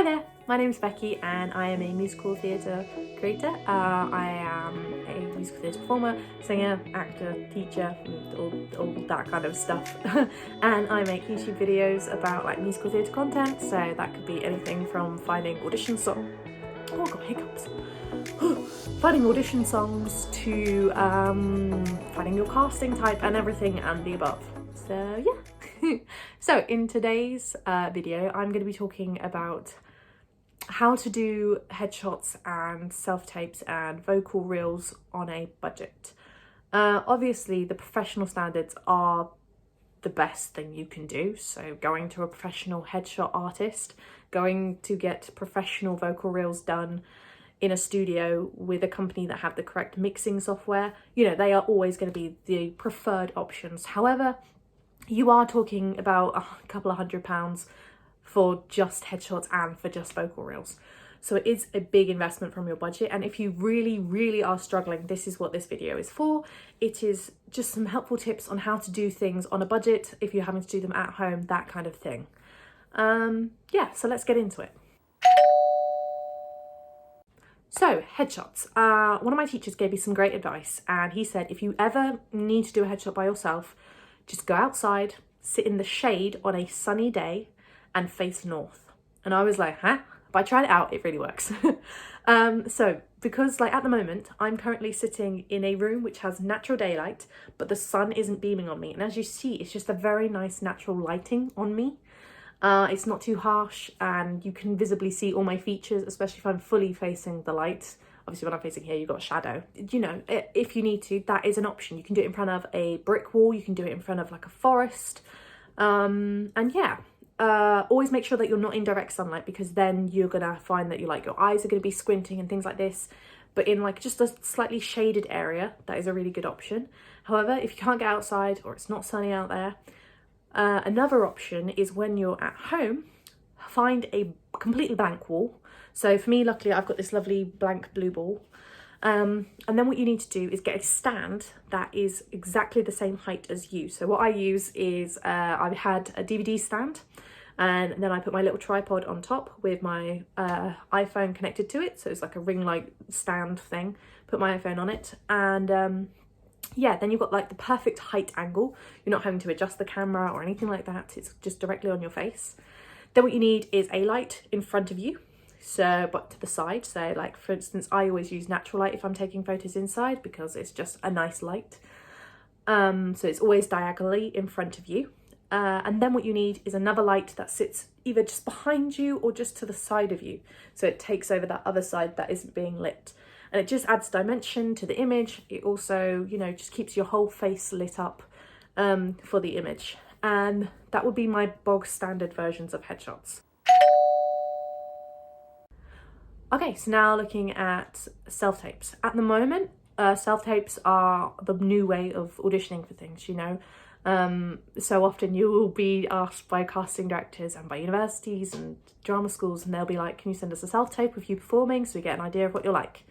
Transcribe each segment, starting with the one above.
Hi there, my name is Becky and I am a musical theatre creator. I am a musical theatre performer, singer, actor, teacher, all that kind of stuff. And I make YouTube videos about like musical theatre content, so that could be anything from finding audition songs. Oh, I've got hiccups. Finding audition songs to finding your casting type and everything and the above. So yeah. So in today's video, I'm going to be talking about how to do headshots and self-tapes and vocal reels on a budget. Obviously, the professional standards are the best thing you can do. So going to a professional headshot artist, going to get professional vocal reels done in a studio with a company that have the correct mixing software, you know, they are always going to be the preferred options. However, you are talking about a couple of £100 for just headshots and for just vocal reels. So it is a big investment from your budget. And if you really are struggling, this is what this video is for. It is just some helpful tips on how to do things on a budget, if you're having to do them at home, that kind of thing. Yeah, so let's get into it. So headshots. One of my teachers gave me some great advice, and he said, if you ever need to do a headshot by yourself, just go outside, sit in the shade on a sunny day and face north. And I was like, huh? But I tried it out, it really works. So because like at the moment, I'm currently sitting in a room which has natural daylight, but the sun isn't beaming on me. And as you see, it's just a very nice natural lighting on me. It's not too harsh and you can visibly see all my features, especially if I'm fully facing the light. Obviously when I'm facing here, you've got shadow. You know, if you need to, that is an option. You can do it in front of a brick wall, you can do it in front of like a forest. And yeah, always make sure that you're not in direct sunlight, because then you're gonna find that your eyes are gonna be squinting and things like this. But in like just a slightly shaded area, that is a really good option. However, if you can't get outside or it's not sunny out there, another option is when you're at home, find a completely blank wall. So for me, luckily, I've got this lovely blank blue ball. And then what you need to do is get a stand that is exactly the same height as you. So what I use is I had a DVD stand, and then I put my little tripod on top with my iPhone connected to it. So it's like a ring light stand thing. Put my iPhone on it, and yeah, then you've got like the perfect height angle. You're not having to adjust the camera or anything like that. It's just directly on your face. Then what you need is a light in front of you, so but to the side. So like for instance, I always use natural light if I'm taking photos inside, because it's just a nice light. So it's always diagonally in front of you. And then what you need is another light that sits either just behind you or just to the side of you. So it takes over that other side that isn't being lit. And it just adds dimension to the image. It also, you know, just keeps your whole face lit up for the image. And that would be my bog standard versions of headshots. Okay, so now looking at self-tapes. At the moment, self-tapes are the new way of auditioning for things, you know. So often you will be asked by casting directors and by universities and drama schools, and they'll be like, can you send us a self-tape of you performing so we get an idea of what you're like?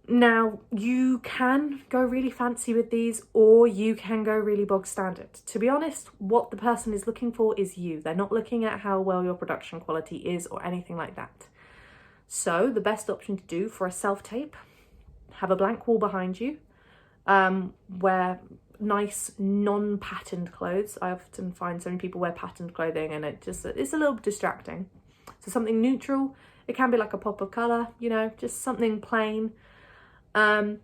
Now, you can go really fancy with these, or you can go really bog standard. To be honest, what the person is looking for is you. They're not looking at how well your production quality is or anything like that. So the best option to do for a self-tape, have a blank wall behind you, wear nice non-patterned clothes. I often find so many people wear patterned clothing and it's a little distracting. So something neutral. It can be like a pop of colour, you know, just something plain. Then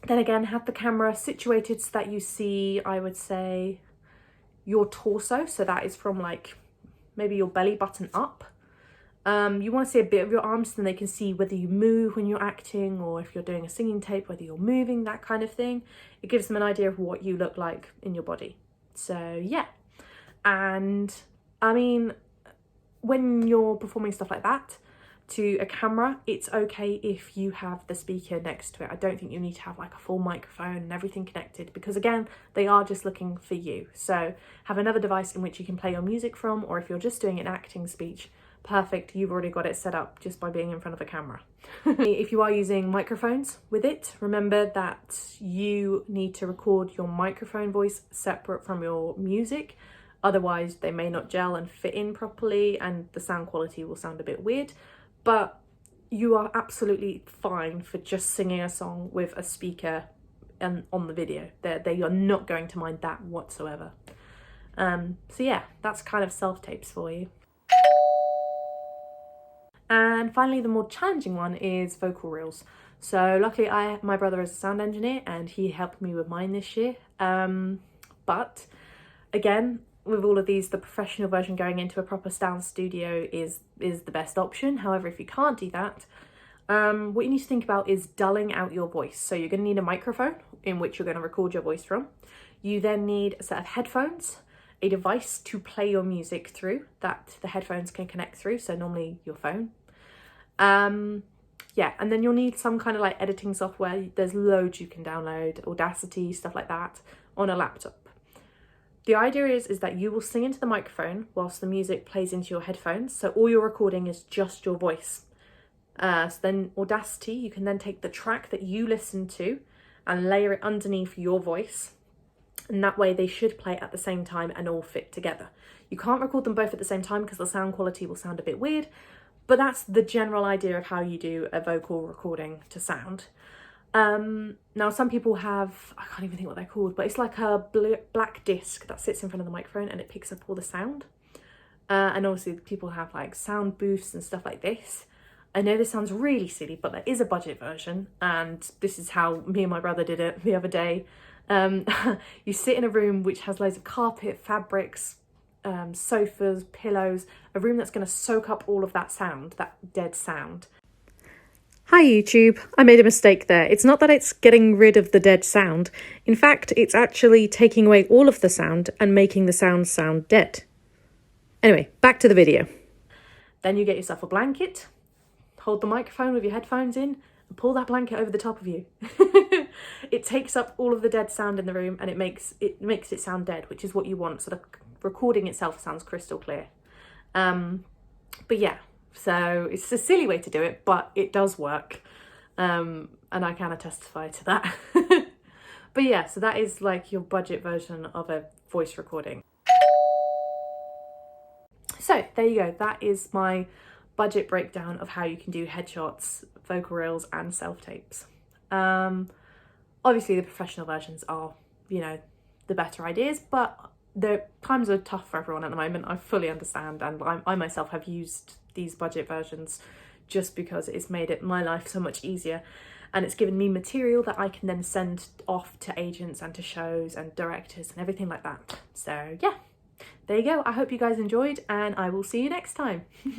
again, have the camera situated so that you see, I would say, your torso. So that is from like maybe your belly button up. You want to see a bit of your arms so then they can see whether you move when you're acting, or if you're doing a singing tape, whether you're moving, that kind of thing. It gives them an idea of what you look like in your body. So yeah. And I mean, when you're performing stuff like that to a camera, it's okay if you have the speaker next to it. I don't think you need to have like a full microphone and everything connected, because again, they are just looking for you. So have another device in which you can play your music from, or if you're just doing an acting speech, perfect, you've already got it set up just by being in front of a camera. If you are using microphones with it, remember that you need to record your microphone voice separate from your music. Otherwise, they may not gel and fit in properly and the sound quality will sound a bit weird. But you are absolutely fine for just singing a song with a speaker and on the video. They are not going to mind that whatsoever. So yeah, that's kind of self-tapes for you. And finally, the more challenging one is vocal reels. So luckily my brother is a sound engineer and he helped me with mine this year. But again, with all of these, the professional version going into a proper sound studio is the best option. However, if you can't do that, what you need to think about is dulling out your voice. So you're going to need a microphone in which you're going to record your voice from. You then need a set of headphones, a device to play your music through that the headphones can connect through, so normally your phone. Yeah, and then you'll need some kind of like editing software. There's loads you can download, Audacity, stuff like that, on a laptop. The idea is that you will sing into the microphone whilst the music plays into your headphones, so all you're recording is just your voice. So then Audacity, you can then take the track that you listen to and layer it underneath your voice, and that way they should play at the same time and all fit together. You can't record them both at the same time because the sound quality will sound a bit weird, but that's the general idea of how you do a vocal recording to sound. Now some people have, I can't even think what they're called, but it's like a black disc that sits in front of the microphone and it picks up all the sound. And obviously people have like sound booths and stuff like this. I know this sounds really silly, but there is a budget version, and this is how me and my brother did it the other day. You sit in a room which has loads of carpet, fabrics, sofas, pillows, a room that's going to soak up all of that sound, that dead sound. Hi YouTube, I made a mistake there. It's not that it's getting rid of the dead sound. In fact, it's actually taking away all of the sound and making the sound dead. Anyway, back to the video. Then you get yourself a blanket, hold the microphone with your headphones in, and pull that blanket over the top of you. It takes up all of the dead sound in the room and it makes it sound dead, which is what you want, so the recording itself sounds crystal clear. But yeah, so it's a silly way to do it, but it does work, and I kind of testify to that. But yeah, so that is like your budget version of a voice recording. So there you go, that is my budget breakdown of how you can do headshots, vocal reels and self-tapes. Obviously the professional versions are, you know, the better ideas, but the times are tough for everyone at the moment. I fully understand, and I myself have used these budget versions just because it's made my life so much easier, and it's given me material that I can then send off to agents and to shows and directors and everything like that. So yeah, there you go. I hope you guys enjoyed, and I will see you next time.